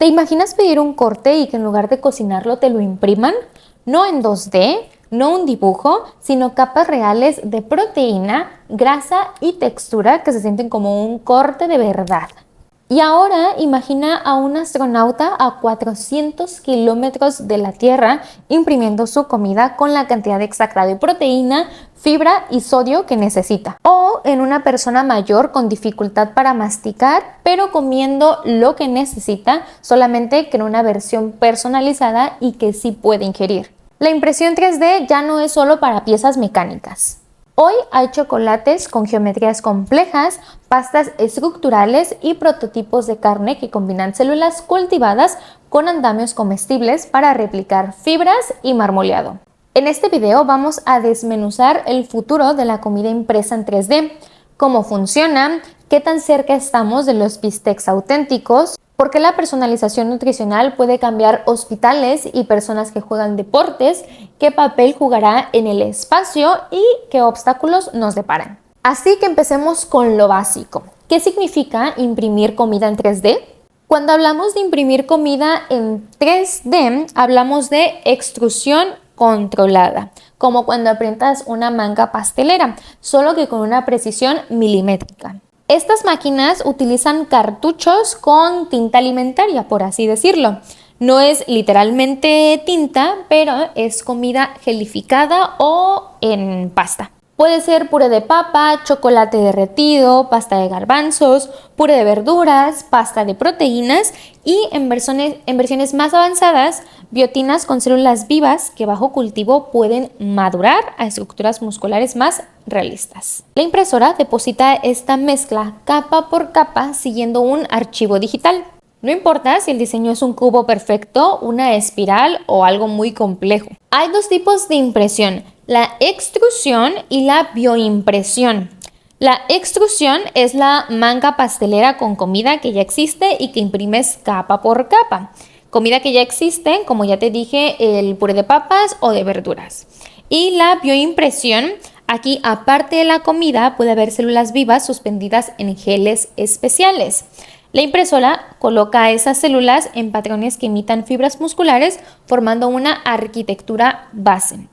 ¿Te imaginas pedir un corte y que en lugar de cocinarlo te lo impriman? No en 2D, no un dibujo, sino capas reales de proteína, grasa y textura que se sienten como un corte de verdad. Y ahora imagina a un astronauta a 400 kilómetros de la Tierra imprimiendo su comida con la cantidad exacta de proteína, fibra y sodio que necesita. O en una persona mayor con dificultad para masticar, pero comiendo lo que necesita, solamente que en una versión personalizada y que sí puede ingerir. La impresión 3D ya no es solo para piezas mecánicas. Hoy hay chocolates con geometrías complejas, pastas estructurales y prototipos de carne que combinan células cultivadas con andamios comestibles para replicar fibras y marmoleado. En este video vamos a desmenuzar el futuro de la comida impresa en 3D, cómo funciona, qué tan cerca estamos de los bistecs auténticos, por qué la personalización nutricional puede cambiar hospitales y personas que juegan deportes, qué papel jugará en el espacio y qué obstáculos nos deparan. Así que empecemos con lo básico. ¿Qué significa imprimir comida en 3D? Cuando hablamos de imprimir comida en 3D, hablamos de extrusión controlada, como cuando aprietas una manga pastelera, solo que con una precisión milimétrica. Estas máquinas utilizan cartuchos con tinta alimentaria, por así decirlo. No es literalmente tinta, pero es comida gelificada o en pasta. Puede ser puré de papa, chocolate derretido, pasta de garbanzos, puré de verduras, pasta de proteínas y en versiones más avanzadas, biotinas con células vivas que bajo cultivo pueden madurar a estructuras musculares más realistas. La impresora deposita esta mezcla capa por capa siguiendo un archivo digital. No importa si el diseño es un cubo perfecto, una espiral o algo muy complejo. Hay dos tipos de impresión, la extrusión y la bioimpresión. La extrusión es la manga pastelera con comida que ya existe y que imprimes capa por capa. Comida que ya existe, como ya te dije, el puré de papas o de verduras. Y la bioimpresión, aquí aparte de la comida puede haber células vivas suspendidas en geles especiales. La impresora coloca esas células en patrones que imitan fibras musculares formando una arquitectura base.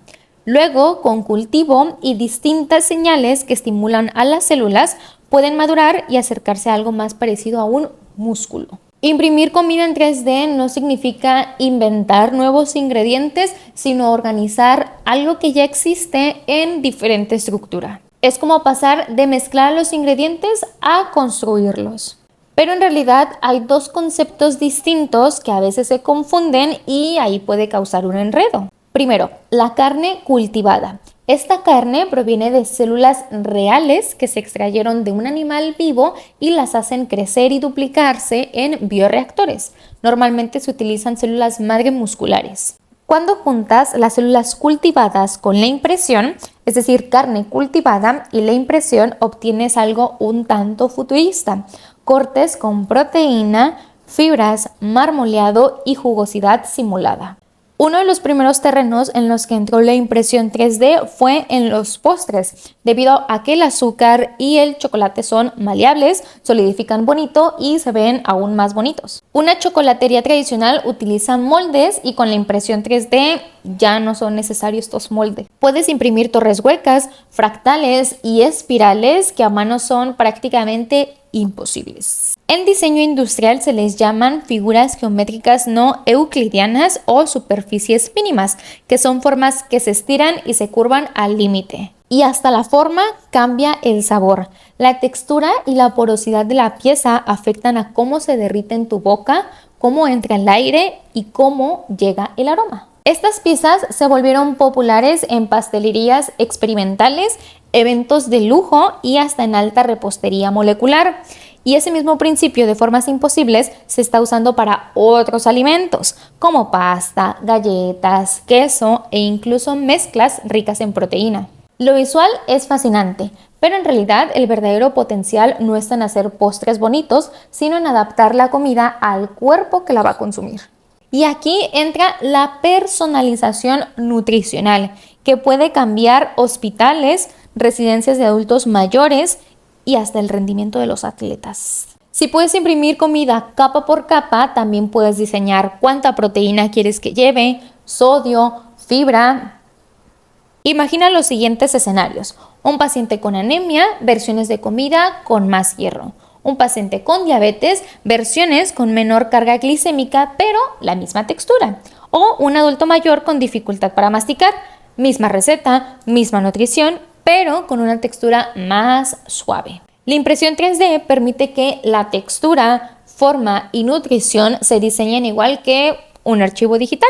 Luego, con cultivo y distintas señales que estimulan a las células, pueden madurar y acercarse a algo más parecido a un músculo. Imprimir comida en 3D no significa inventar nuevos ingredientes, sino organizar algo que ya existe en diferente estructura. Es como pasar de mezclar los ingredientes a construirlos. Pero en realidad hay dos conceptos distintos que a veces se confunden y ahí puede causar un enredo. Primero, la carne cultivada. Esta carne proviene de células reales que se extrayeron de un animal vivo y las hacen crecer y duplicarse en bioreactores. Normalmente se utilizan células madre musculares. Cuando juntas las células cultivadas con la impresión, es decir, carne cultivada y la impresión, obtienes algo un tanto futurista. Cortes con proteína, fibras, marmoleado y jugosidad simulada. Uno de los primeros terrenos en los que entró la impresión 3D fue en los postres, debido a que el azúcar y el chocolate son maleables, solidifican bonito y se ven aún más bonitos. Una chocolatería tradicional utiliza moldes y con la impresión 3D ya no son necesarios estos moldes. Puedes imprimir torres huecas, fractales y espirales que a mano son prácticamente imposibles. En diseño industrial se les llaman figuras geométricas no euclidianas o superficies mínimas, que son formas que se estiran y se curvan al límite. Y hasta la forma cambia el sabor. La textura y la porosidad de la pieza afectan a cómo se derrite en tu boca, cómo entra el aire y cómo llega el aroma. Estas piezas se volvieron populares en pastelerías experimentales, eventos de lujo y hasta en alta repostería molecular. Y ese mismo principio de formas imposibles se está usando para otros alimentos, como pasta, galletas, queso e incluso mezclas ricas en proteína. Lo visual es fascinante, pero en realidad el verdadero potencial no está en hacer postres bonitos, sino en adaptar la comida al cuerpo que la va a consumir. Y aquí entra la personalización nutricional, que puede cambiar hospitales, residencias de adultos mayores y hasta el rendimiento de los atletas. Si puedes imprimir comida capa por capa, también puedes diseñar cuánta proteína quieres que lleve, sodio, fibra. Imagina los siguientes escenarios. Un paciente con anemia, versiones de comida con más hierro. Un paciente con diabetes, versiones con menor carga glicémica, pero la misma textura. O un adulto mayor con dificultad para masticar, misma receta, misma nutrición, pero con una textura más suave. La impresión 3D permite que la textura, forma y nutrición se diseñen igual que un archivo digital.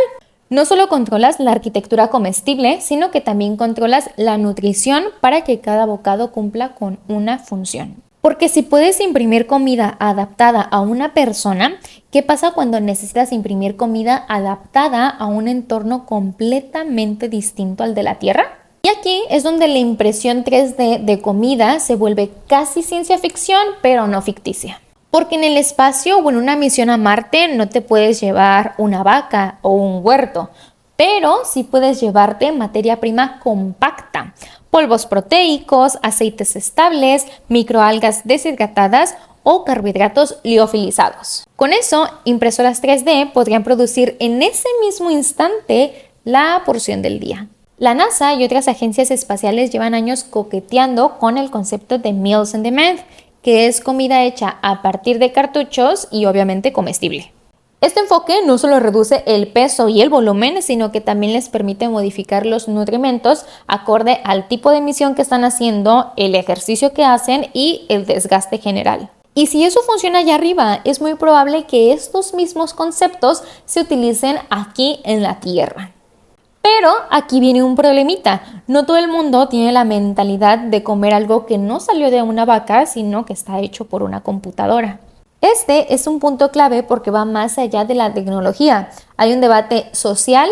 No solo controlas la arquitectura comestible, sino que también controlas la nutrición para que cada bocado cumpla con una función. Porque si puedes imprimir comida adaptada a una persona, ¿qué pasa cuando necesitas imprimir comida adaptada a un entorno completamente distinto al de la Tierra? Y aquí es donde la impresión 3D de comida se vuelve casi ciencia ficción, pero no ficticia. Porque en el espacio o en una misión a Marte no te puedes llevar una vaca o un huerto, pero sí puedes llevarte materia prima compacta, polvos proteicos, aceites estables, microalgas deshidratadas o carbohidratos liofilizados. Con eso, impresoras 3D podrían producir en ese mismo instante la porción del día. La NASA y otras agencias espaciales llevan años coqueteando con el concepto de Meals on Demand, que es comida hecha a partir de cartuchos y obviamente comestible. Este enfoque no solo reduce el peso y el volumen, sino que también les permite modificar los nutrimentos acorde al tipo de misión que están haciendo, el ejercicio que hacen y el desgaste general. Y si eso funciona allá arriba, es muy probable que estos mismos conceptos se utilicen aquí en la Tierra. Pero aquí viene un problemita. No todo el mundo tiene la mentalidad de comer algo que no salió de una vaca, sino que está hecho por una computadora. Este es un punto clave porque va más allá de la tecnología. Hay un debate social,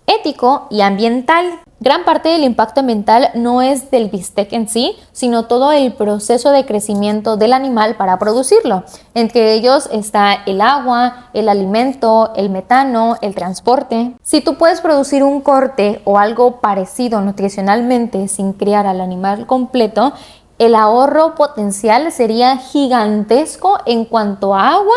ético y ambiental. Gran parte del impacto ambiental no es del bistec en sí, sino todo el proceso de crecimiento del animal para producirlo. Entre ellos está el agua, el alimento, el metano, el transporte. Si tú puedes producir un corte o algo parecido nutricionalmente sin criar al animal completo, el ahorro potencial sería gigantesco en cuanto a agua,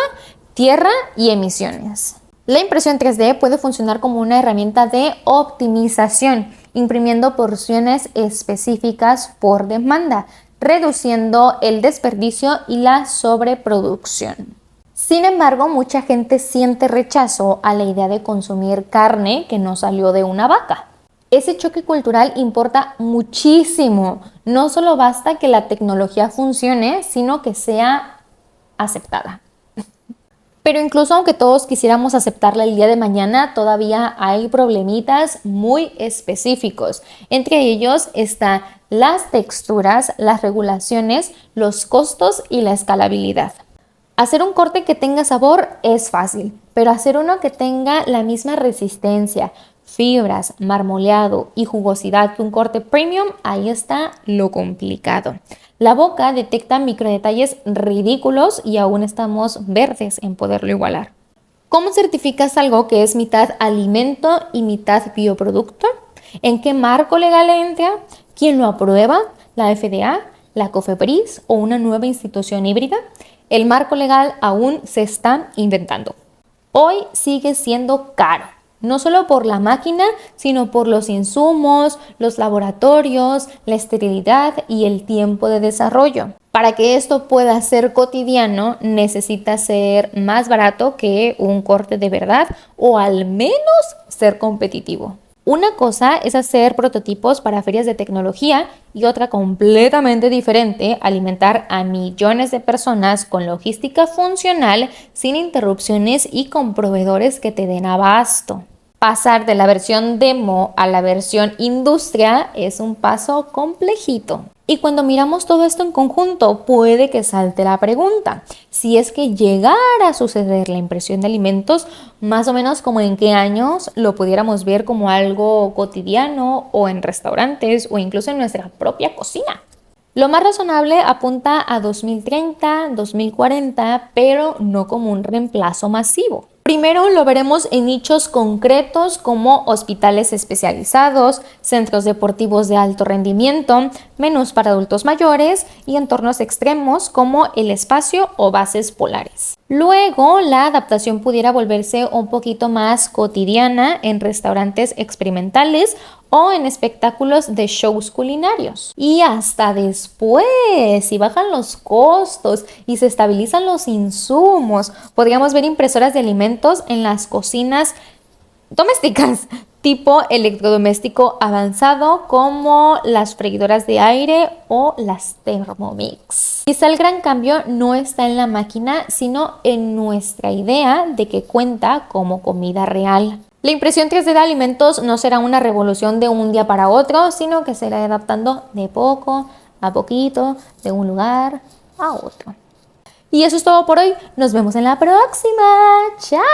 tierra y emisiones. La impresión 3D puede funcionar como una herramienta de optimización, imprimiendo porciones específicas por demanda, reduciendo el desperdicio y la sobreproducción. Sin embargo, mucha gente siente rechazo a la idea de consumir carne que no salió de una vaca. Ese choque cultural importa muchísimo. No solo basta que la tecnología funcione, sino que sea aceptada. Pero incluso aunque todos quisiéramos aceptarla el día de mañana, todavía hay problemitas muy específicos. Entre ellos están las texturas, las regulaciones, los costos y la escalabilidad. Hacer un corte que tenga sabor es fácil, pero hacer uno que tenga la misma resistencia, fibras, marmoleado y jugosidad que un corte premium, ahí está lo complicado. La boca detecta microdetalles ridículos y aún estamos verdes en poderlo igualar. ¿Cómo certificas algo que es mitad alimento y mitad bioproducto? ¿En qué marco legal entra? ¿Quién lo aprueba? ¿La FDA? ¿La COFEPRIS o una nueva institución híbrida? El marco legal aún se está inventando. Hoy sigue siendo caro. No solo por la máquina, sino por los insumos, los laboratorios, la esterilidad y el tiempo de desarrollo. Para que esto pueda ser cotidiano, necesita ser más barato que un corte de verdad o al menos ser competitivo. Una cosa es hacer prototipos para ferias de tecnología y otra completamente diferente, alimentar a millones de personas con logística funcional sin interrupciones y con proveedores que te den abasto. Pasar de la versión demo a la versión industria es un paso complejito. Y cuando miramos todo esto en conjunto, puede que salte la pregunta. Si es que llegara a suceder la impresión de alimentos, más o menos como en qué años lo pudiéramos ver como algo cotidiano o en restaurantes o incluso en nuestra propia cocina. Lo más razonable apunta a 2030, 2040, pero no como un reemplazo masivo. Primero lo veremos en nichos concretos como hospitales especializados, centros deportivos de alto rendimiento, menús para adultos mayores y entornos extremos como el espacio o bases polares. Luego, la adaptación pudiera volverse un poquito más cotidiana en restaurantes experimentales o en espectáculos de shows culinarios. Y hasta después, si bajan los costos y se estabilizan los insumos, podríamos ver impresoras de alimentos en las cocinas domésticas, tipo electrodoméstico avanzado como las freidoras de aire o las Thermomix. Quizá el gran cambio no está en la máquina, sino en nuestra idea de que cuenta como comida real. La impresión 3D de alimentos no será una revolución de un día para otro, sino que se irá adaptando de poco a poquito, de un lugar a otro. Y eso es todo por hoy. Nos vemos en la próxima. ¡Chao!